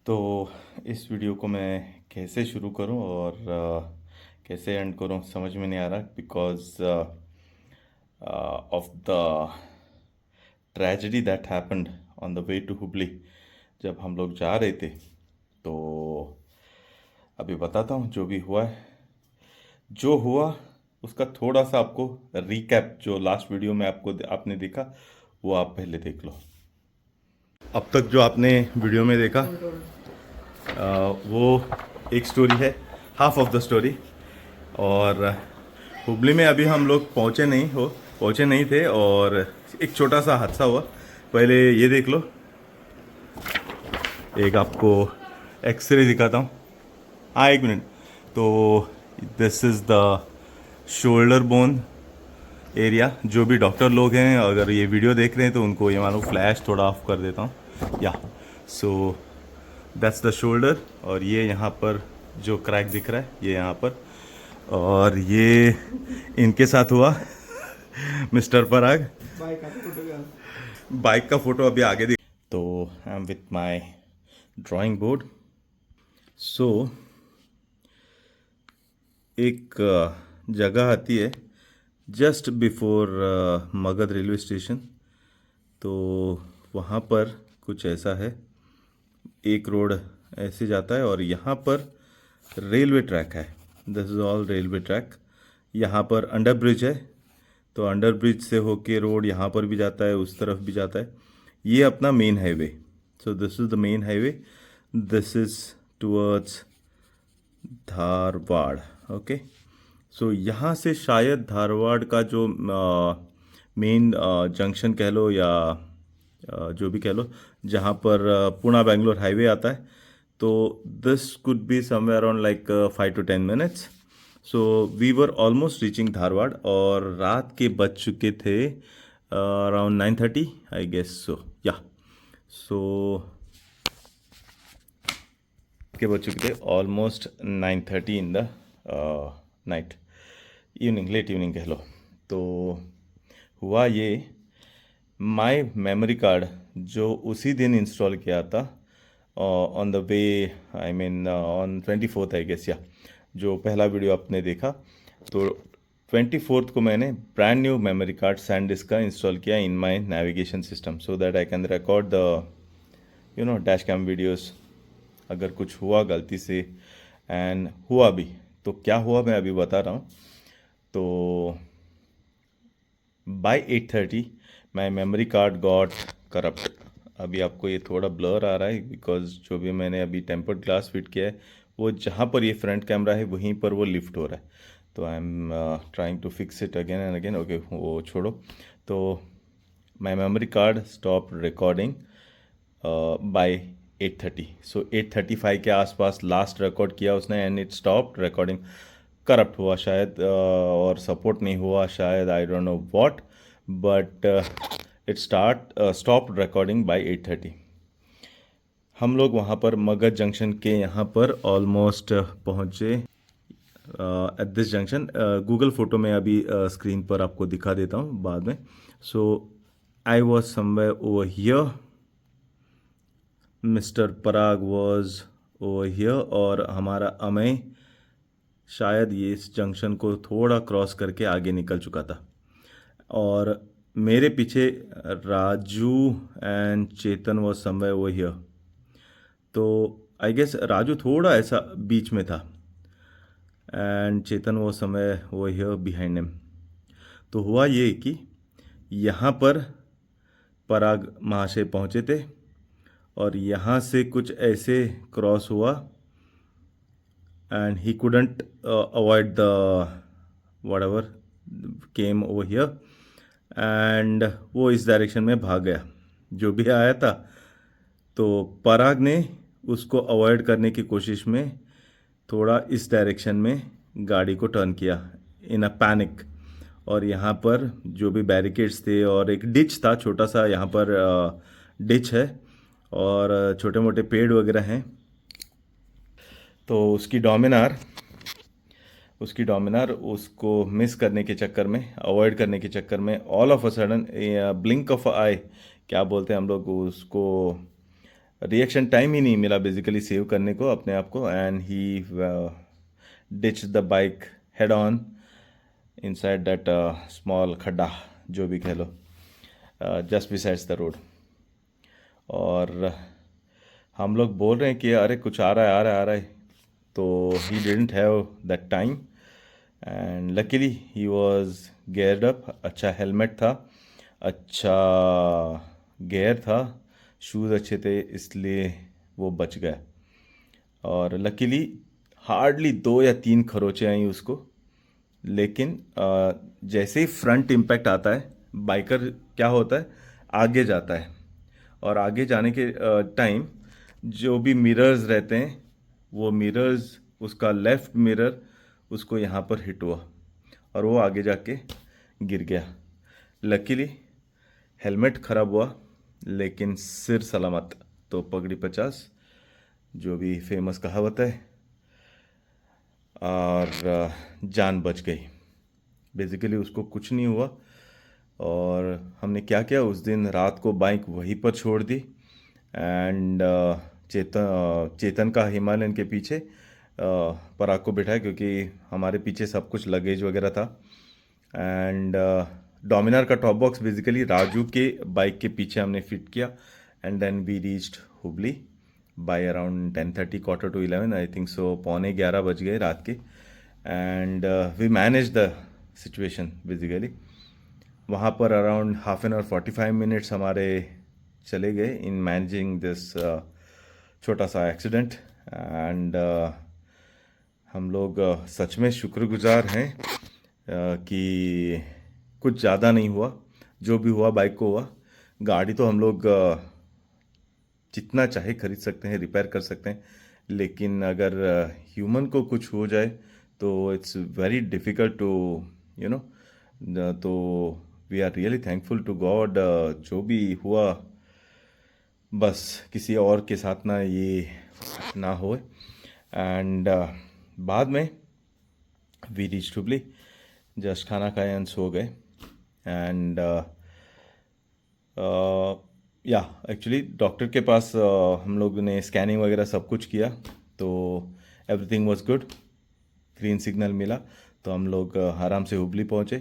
तो इस वीडियो को मैं कैसे शुरू करूं और कैसे एंड करूं समझ में नहीं आ रहा because of the tragedy that happened on the way to Hubli. जब हम लोग जा रहे थे तो अभी बताता हूं जो भी हुआ है। जो हुआ उसका थोड़ा सा आपको रिकैप, जो लास्ट वीडियो में आपने देखा वो आप पहले देख लो। अब तक जो आपने वीडियो में देखा वो एक स्टोरी है, हाफ ऑफ द स्टोरी। और हुबली में अभी हम लोग पहुँचे नहीं थे और एक छोटा सा हादसा हुआ। पहले ये देख लो, एक आपको एक्सरे दिखाता हूँ। हाँ, एक मिनट। तो this is the shoulder bone area. जो भी डॉक्टर लोग हैं अगर ये वीडियो देख रहे हैं तो उनको ये मानो फ्लैश थोड़ा ऑफ कर देता हूँ। या सो दैट्स द शोल्डर। और ये यहाँ पर जो क्रैक दिख रहा है ये यहाँ पर, और ये इनके साथ हुआ मिस्टर पराग। बाइक का फोटो अभी आगे दिख। तो I am with my drawing board. So एक जगह आती है just before Magadh railway station. तो वहाँ पर कुछ ऐसा है, एक रोड ऐसे जाता है और यहाँ पर रेलवे ट्रैक है। This is all railway track. यहाँ पर अंडर ब्रिज है, तो अंडर ब्रिज से होके रोड यहाँ पर भी जाता है, उस तरफ भी जाता है। ये अपना main highway. So this is the main highway. This is towards Dharwad. Okay, so यहाँ से शायद धारवाड़ का जो मेन जंक्शन कह लो या जो भी कह लो, जहाँ पर पुणे बेंगलोर हाईवे आता है, तो this could be somewhere around like 5 to 10 minutes। So we were almost reaching Dharwad और रात के बज चुके थे अराउंड 9:30 आई गेस। सो सो के बज चुके थे almost 9:30 in the night, evening, late evening कह लो। तो हुआ ये, माय मेमोरी कार्ड जो उसी दिन इंस्टॉल किया था on the way, I mean on 24th I guess, या जो पहला वीडियो आपने देखा, तो 24th को मैंने brand new memory card SanDisk का इंस्टॉल किया in my navigation system so that I can record the dash cam videos अगर कुछ हुआ गलती से। एंड हुआ भी, तो क्या हुआ मैं अभी बता रहा हूँ। तो by 8:30 my memory card got corrupt. अभी आपको ये थोड़ा ब्लर आ रहा है बिकॉज जो भी मैंने अभी टेम्पर्ड ग्लास फिट किया है वो जहाँ पर ये फ्रंट कैमरा है वहीं पर वो लिफ्ट हो रहा है। तो I am trying to fix it again and again. Okay, वो छोड़ो। तो my memory card stop recording by 8:30। So 8:35 के आसपास लास्ट रिकॉर्ड किया उसने and it stop recording. Corrupt हुआ शायद और सपोर्ट नहीं हुआ शायद, I don't know what, but it stop recording by 8:30। हम लोग वहाँ पर मगध जंक्शन के यहाँ पर ऑलमोस्ट पहुँचे। At this junction Google photo में अभी स्क्रीन पर आपको दिखा देता हूँ बाद में। So I was somewhere over here, mister Parag was over here और हमारा अमय शायद ये इस जंक्शन को थोड़ा क्रॉस करके आगे निकल चुका था। और मेरे पीछे Raju and Chetan was somewhere over here. तो आई गेस राजू थोड़ा ऐसा बीच में था and Chetan was somewhere over here behind him. तो हुआ ये कि यहाँ पर पराग महाशय पहुँचे थे और यहाँ से कुछ ऐसे क्रॉस हुआ and he couldn't avoid the whatever came over here and वो इस डायरेक्शन में भाग गया जो भी आया था। तो पराग ने उसको अवॉइड करने की कोशिश में थोड़ा इस डायरेक्शन में गाड़ी को टर्न किया इन अ पैनिक। और यहाँ पर जो भी बैरिकेड्स थे और एक डिच था छोटा सा, यहाँ पर डिच है और छोटे मोटे पेड़ वगैरह हैं। तो उसकी डोमिनार उसको मिस करने के चक्कर में, अवॉइड करने के चक्कर में all of a sudden blink of eye, क्या बोलते हैं हम लोग उसको, रिएक्शन टाइम ही नहीं मिला बेसिकली सेव करने को अपने आप को, and he ditch the bike head on inside that small खड्डा, जो भी कह लो, जस्ट बिसाइड्स द रोड। और हम लोग बोल रहे हैं कि अरे कुछ आ रहा है, आ रहा है, आ रहा है, तो he didn't have that time, and luckily he was geared up. अच्छा हेलमेट था, अच्छा गेयर था, शूज़ अच्छे थे, इसलिए वो बच गया। और लकीली हार्डली 2 या 3 खरोचे आई उसको, लेकिन जैसे ही फ्रंट इम्पैक्ट आता है, बाइकर क्या होता है, आगे जाता है, और आगे जाने के टाइम जो भी मिरर्स रहते हैं, वो मिरर्स, उसका लेफ्ट मिरर उसको यहाँ पर हिट हुआ और वो आगे जाके गिर गया। लकीली हेलमेट ख़राब हुआ, लेकिन सिर सलामत, तो पगड़ी 50, जो भी फेमस कहावत है, और जान बच गई। बेसिकली उसको कुछ नहीं हुआ। और हमने क्या किया, उस दिन रात को बाइक वहीं पर छोड़ दी, एंड चेतन का हिमालयन के पीछे पराग को बिठाया, क्योंकि हमारे पीछे सब कुछ लगेज वगैरह था। एंड डोमिनार का टॉप बॉक्स बेसिकली राजू के बाइक के पीछे हमने फिट किया, and then we reached Hubli by around 10:30, quarter to 11, I think so, 11:45 बज गए रात के। And we manage the situation basically. वहाँ पर around half an hour 45 minutes हमारे चले गए इन मैनेजिंग दिस छोटा सा एक्सीडेंट। एंड हम लोग सच में शुक्रगुजार हैं कि कुछ ज़्यादा नहीं हुआ, जो भी हुआ बाइक को हुआ। गाड़ी तो हम लोग जितना चाहे खरीद सकते हैं, रिपेयर कर सकते हैं, लेकिन अगर ह्यूमन को कुछ हो जाए तो it's very difficult to you know. तो we are really thankful to god, जो भी हुआ बस किसी और के साथ ना ये ना हो। एंड बाद में वी रीच हुबली, जस्ट खाना खाए एंड सो गए। एंड या एक्चुअली डॉक्टर के पास हम लोग ने स्कैनिंग वगैरह सब कुछ किया, तो everything was good, green signal मिला, तो हम लोग आराम से हुबली पहुँचे।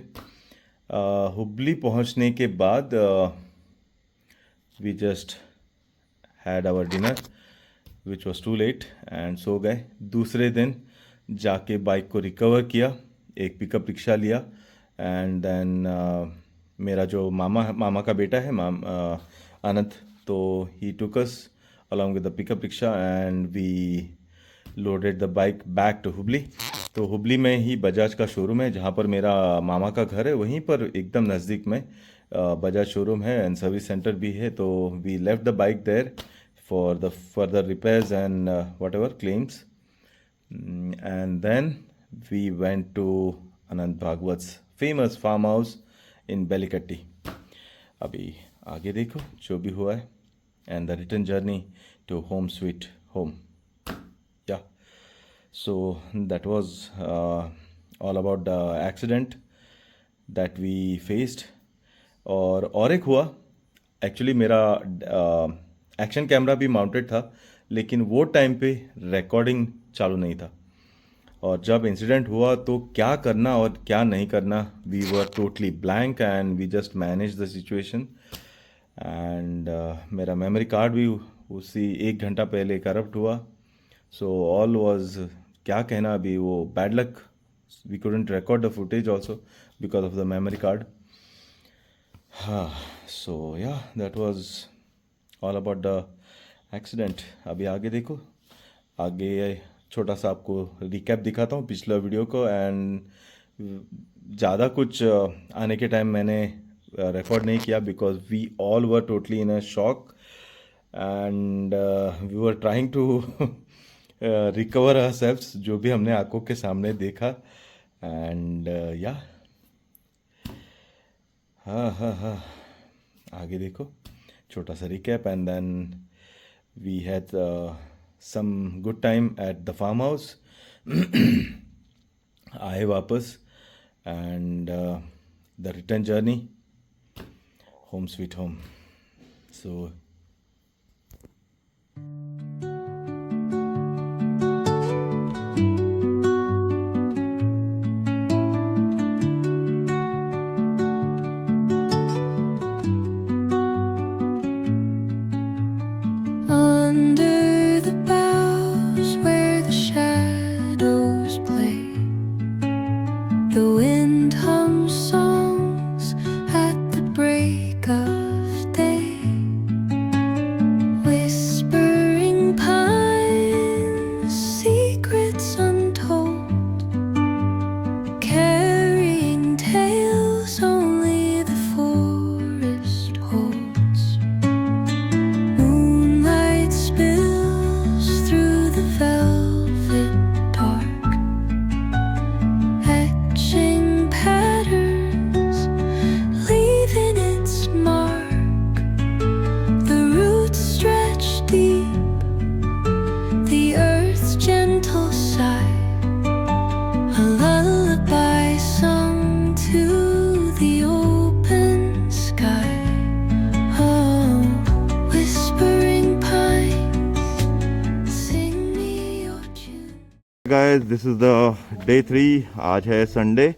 हुबली पहुँचने के बाद we just had our dinner which was too late, and सो गए। दूसरे दिन जाके बाइक को रिकवर किया, एक पिकअप रिक्शा लिया, एंड देन मेरा जो मामा का बेटा है, आनंद, तो he took us along with the pickup rickshaw, and we loaded the bike back to Hubli. तो हुबली में ही बजाज का शोरूम है, जहाँ पर मेरा मामा का घर है, वहीं पर एकदम नज़दीक में बजाज शोरूम है एंड सर्विस सेंटर भी है। तो we left the bike there for the further repairs and whatever claims, and then we went to Anant Bhagwat's famous farm house in Belikatti. अभी आगे देखो जो भी हुआ है, and the return journey to home sweet home. Yeah so that was all about the accident that we faced. और एक हुआ, एक्चुअली मेरा एक्शन कैमरा भी माउंटेड था, लेकिन वो टाइम पे रिकॉर्डिंग चालू नहीं था। और जब इंसिडेंट हुआ तो क्या करना और क्या नहीं करना, we were totally blank, and we just manage the situation. एंड मेरा मेमोरी कार्ड भी उसी 1 घंटा पहले करप्ट हुआ, सो ऑल वाज, क्या कहना अभी, वो bad luck, we couldn't record the footage also because of the memory card. हाँ, सो या that was all about the accident. अभी आगे देखो, आगे छोटा सा आपको रिकैप दिखाता हूँ पिछला वीडियो को। एंड ज़्यादा कुछ आने के टाइम मैंने रिकॉर्ड नहीं किया, because we all were totally in a shock, and we were trying to recover ourselves, जो भी हमने आंखों के सामने देखा। एंड या हाँ हाँ हाँ, आगे देखो छोटा सा recap, and then we had some good time at the farm house. आए वापस, and the return journey home sweet home. So The wind hums songs at the break of day, whispering pines, secrets untold, carrying tales only the forest holds. Moonlight spills through the velvet dark, etching patterns, leaving its mark. The roots stretch deep, the earth's gentle sigh, a lullaby sung to the open sky. Oh, whispering pines, sing me your tune. Guys this is the day 3। आज है Sunday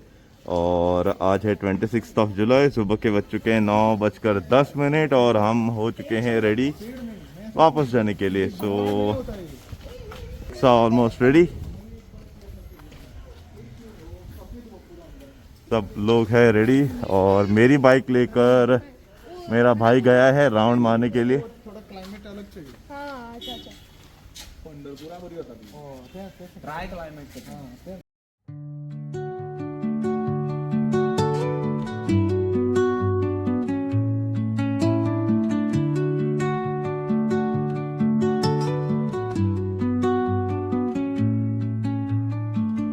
और आज है 26 of July. सुबह के बज चुके हैं 9:10 और हम हो चुके हैं रेडी वापस जाने के लिए। सो ऑलमोस्ट रेडी, सब लोग हैं रेडी और मेरी बाइक लेकर मेरा भाई गया है राउंड मारने के लिए। थोडं क्लायमेट अलग चाहिए. हाँ अच्छा अच्छा पंढरपुरा बरी होता ती. हो ते dry climate.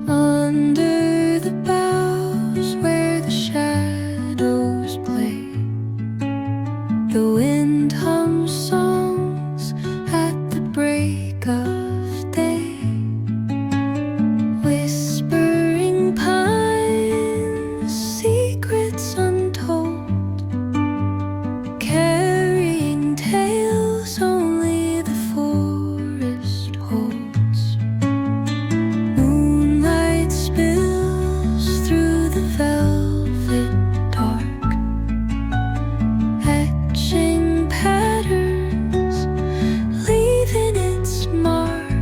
Under the boughs where the shadows play, the wind hums songs at the break of day, whispering pines, secrets untold, carrying tales only the forest holds. Moonlight spills through the velvet dark, etching patterns, leaving its mark.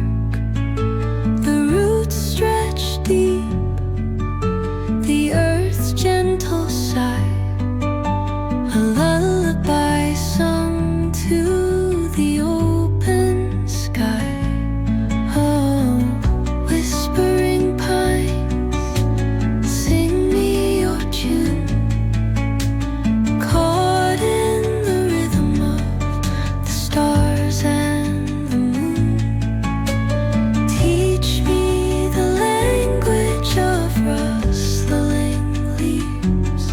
The roots stretch deep, the earth's gentle sigh, a lullaby sung to the open sky. Oh, whispering pines, sing me your tune, caught in the rhythm of the stars and the moon. Teach me the language of rustling leaves,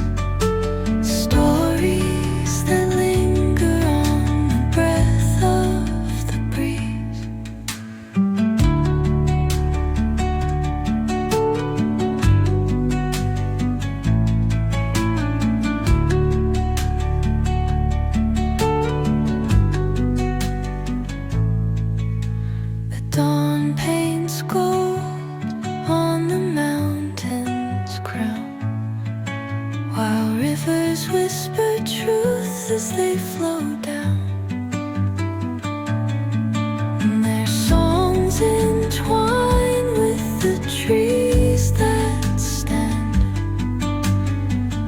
stories that linger on the breath of the breeze. The dawn paints gold on the mountain's crown, while rivers whisper truth as they flow down. And their songs entwine with the trees that stand,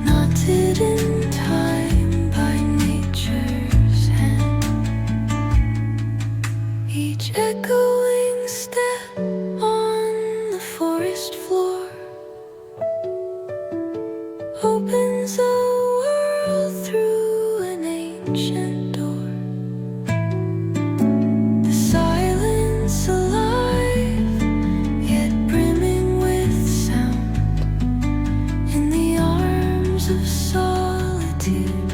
knotted in time by nature's hand. Each echoing step on the forest floor opens a world through an ancient door. The silence alive, yet brimming with sound. In the arms of solitude,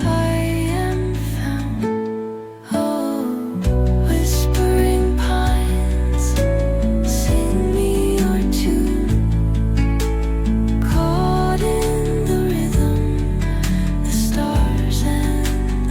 I am found. Oh, whispering pines, sing me your tune, caught in the rhythm, the stars and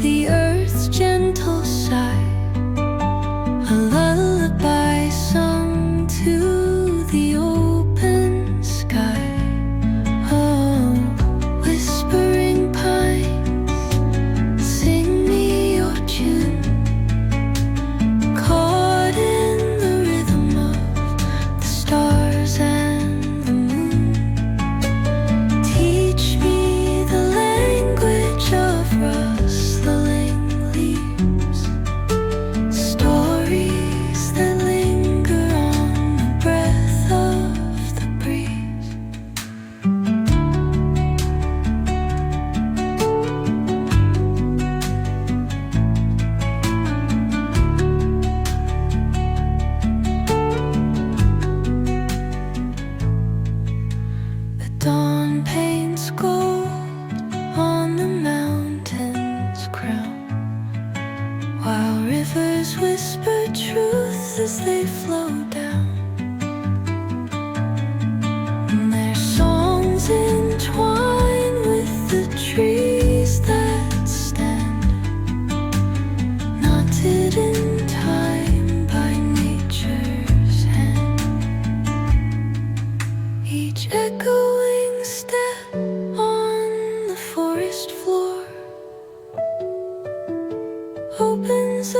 the earth's gentle sigh, a lullaby sung to the open sky. Oh, whispering pines, sing me your tune, caught in the rhythm of the stars and the moon. Teach me the language of rustling leaves, stories that linger on the breath of the breeze. The dawn paints gold on the mountain's crown, while rivers whisper truth as they flow down. And their songs entwine with the trees that stand, knotted in time by nature's hand. Each echoing step on the forest floor opens a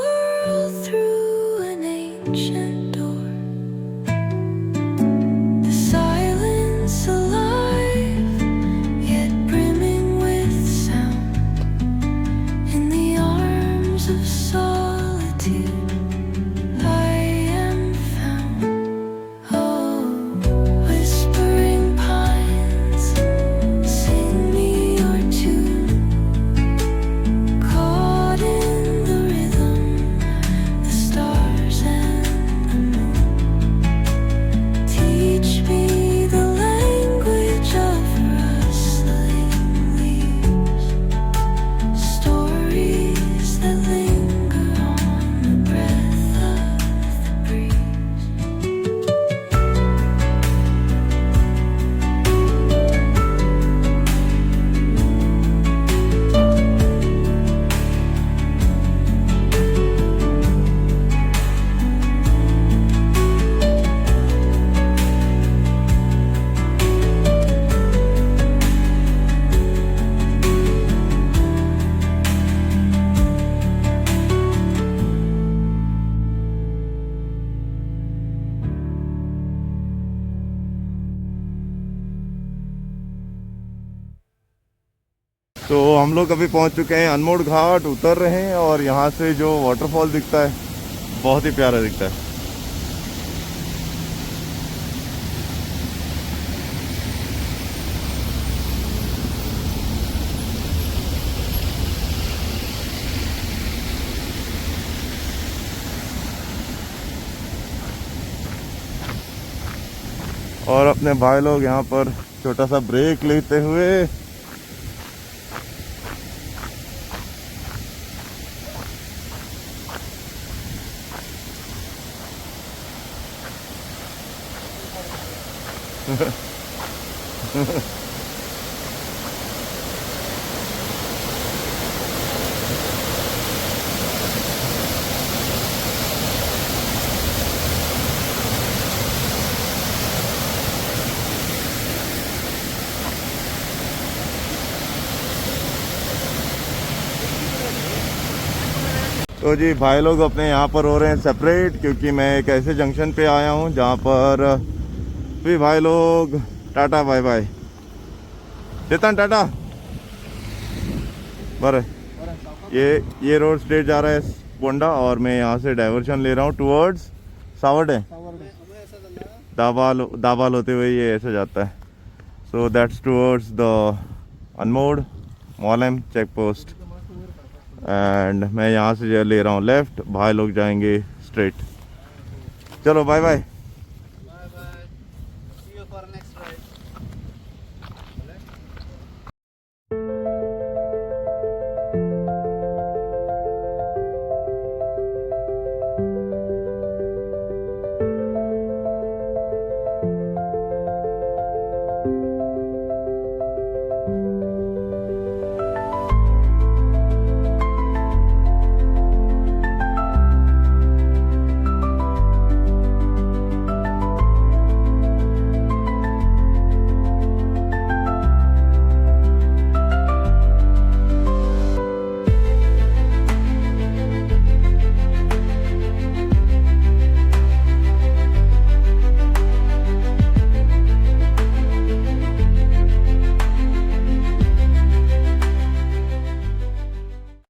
world through an ancient door. The silence alive, yet brimming with sound. In the arms of solitude, I am found. Oh, whispering pines, sing me your tune, caught in the rhythm, the stars and the moon. Teach me the language of rustling leaves, stories that linger on the breath of the breeze. तो हम लोग अभी पहुंच चुके हैं अनमोड़ घाट, उतर रहे हैं और यहाँ से जो वाटरफॉल दिखता है बहुत ही प्यारा दिखता है। और अपने भाई लोग यहाँ पर छोटा सा ब्रेक लेते हुए तो जी भाई लोग अपने यहाँ पर हो रहे हैं सेपरेट, क्योंकि मैं एक ऐसे जंक्शन पे आया हूँ जहाँ पर भी भाई लोग टाटा बाय बाय चेतन टाटा बरे। ये रोड स्ट्रेट जा रहा है पोंडा और मैं यहाँ से डाइवर्शन ले रहा हूँ टुवर्ड्स सावर्डे, दाबाल होते हुए ये ऐसे जाता है। So that's towards the Anmod Mollem check post and मैं यहाँ से ले रहा हूँ लेफ्ट, भाई लोग जाएंगे स्ट्रेट। चलो बाय बाय।